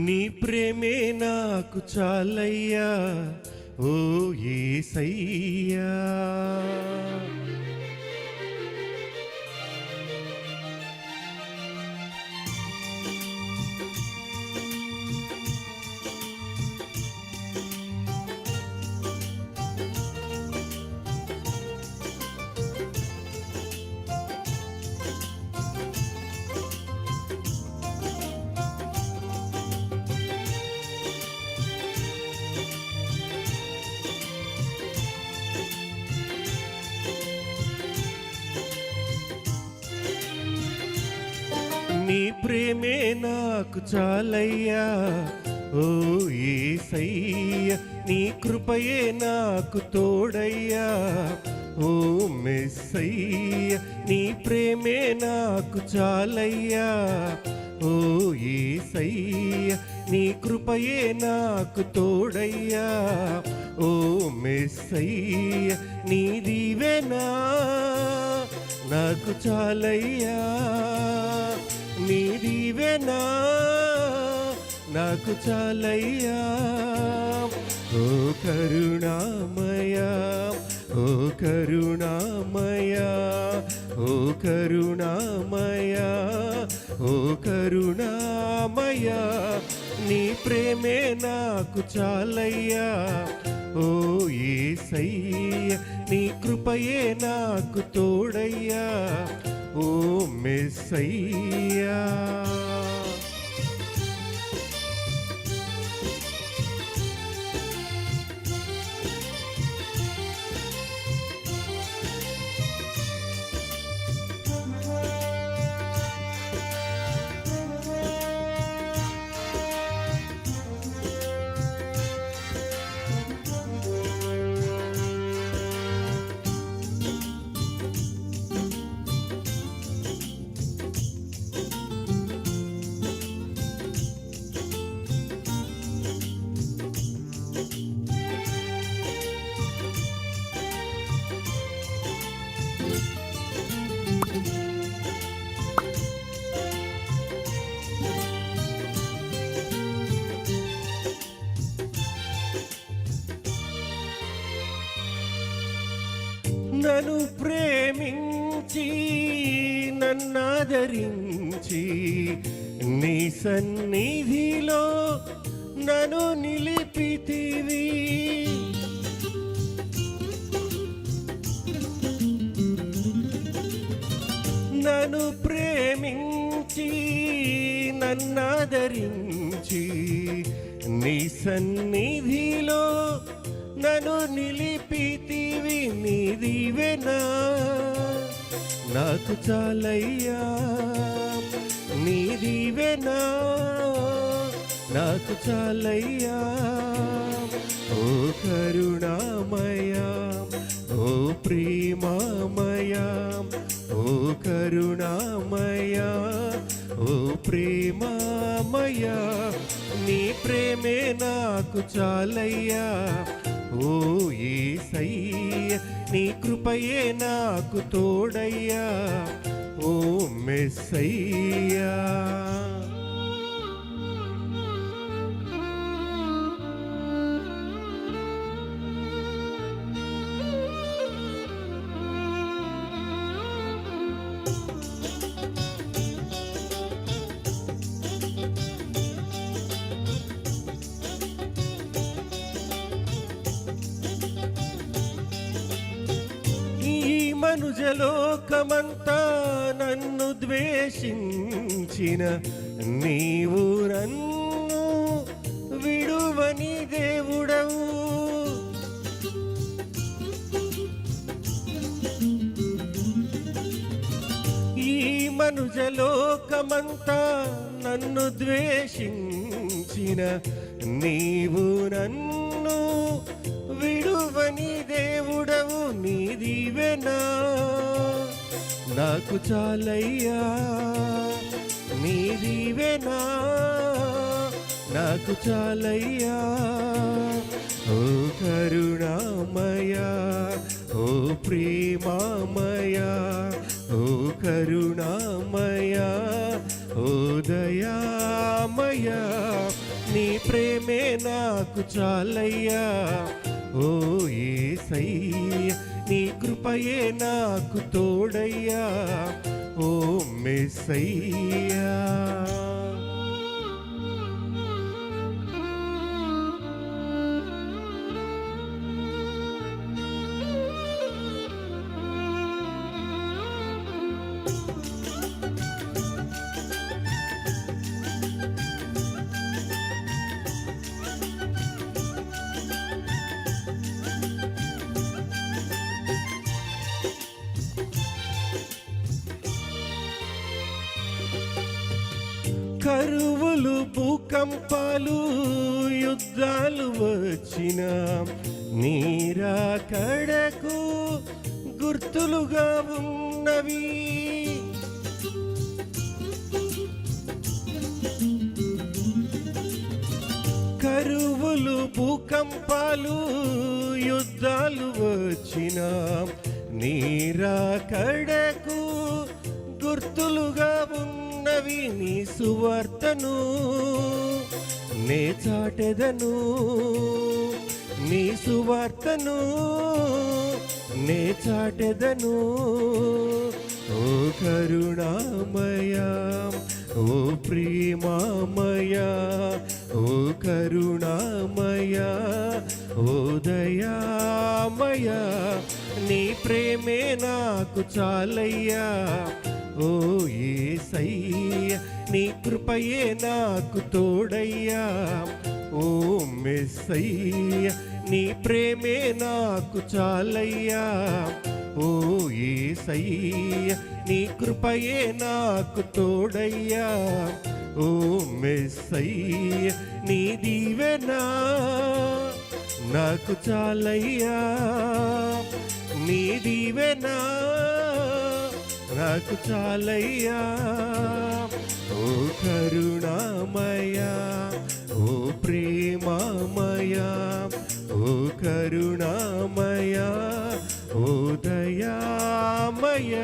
నీ ప్రేమే నాకు చాలయ్యా ఓ యేసయ్యా. నీ ప్రేమే నాకు చాలయ్యా ఓ యేసయ్యా. నీ కృపయే నాకు తోడయ్యా ఓ మెస్సయ్యా. నీ ప్రేమే నాకు చాలయ్యా ఓ యేసయ్యా. నీ కృపయే నాకు తోడయ్యా ఓ మెస్సయ్యా. నీ దీవెనా నాకు చాలయ్యా, నీ దీవెనా నాకు చాలయ్యా. ఓ కరుణామయా, ఓ కరుణామయా, ఓ కరుణామయా, ఓ కరుణామయా. నీ ప్రేమే నాకు చాలయ్యా ఓ యేసయ్యా. నీ కృపయే నాకు తోడయ్యా ఓ మెస్సయ్యా. నన్ను ప్రేమించి నన్నాదరించి నీ సన్నిధిలో నన్ను నిలిపితివి. నన్ను ప్రేమించి నన్నాదరించి నీ సన్నిధిలో నన్ను నిలిపితివి. నీ దీవెనా నాకు చాలయ్యా, నీ దీవెనా నాకు చాలయ్యా. ఓ కరుణామయా, ఓ ప్రేమమయా, ఓ కరుణామయా, ఓ ప్రేమమయా. నీ ప్రేమే నాకు చాలయ్యా ఓ యేసయ్యా. నీ కృపయే నాకు తోడయ్యా ఓ మెస్సయ్యా. మనుజలోకమంతా నన్ను ద్వేషించిన నీవు నన్ను విడువని దేవుడవు. ఈ మనుజలోకమంతా నన్ను ద్వేషించిన నీవు నన్ను విడువని దేవుడవు. నీ దీవెనా నాకు చాలయ్యా, నీ దీవెనా నాకు చాలయ్యా. ఓ కరుణామయా, ఓ ప్రేమమయా, ఓ కరుణామయ ఓ దయామయ నీ ప్రేమే నాకు చాలయ్యా ఓ యేసయ్య నీ కృపయే నాకు తోడయ్యా ఓ మెస్సయ్యా కరువులు భూకంపాలు యుద్ధాలు వచ్చిన నీరాకడకు గుర్తులుగా ఉన్నవి కరువులు భూకంపాలు యుద్ధాలు వచ్చిన నీరాకడకు గుర్తులుగా ఉన్నవి నీ సువార్తను నే చాటెదను నీ సువార్తను నే చాటెదను ఓ కరుణామయ ఓ ప్రేమామయ ఓ కరుణామయ ఓ దయామయ నీ ప్రేమే నాకు చాలయ్యా ఓ యేసయ్య నీ కృపయే నాకు తోడయ్యా ఓ మెస్సయ్య నీ ప్రేమే నాకు చాలయ్యా ఓ యేసయ్య నీ కృపయే నాకు తోడయ్యా ఓ మెస్సయ్య నీ దీవెనా నాకు చాలయ్యా నీ దీవెనా నాకు చాలయ్యా ఓ కరుణామయ ఓ ప్రేమామయ ఓ కరుణామయ ఓ దయామయ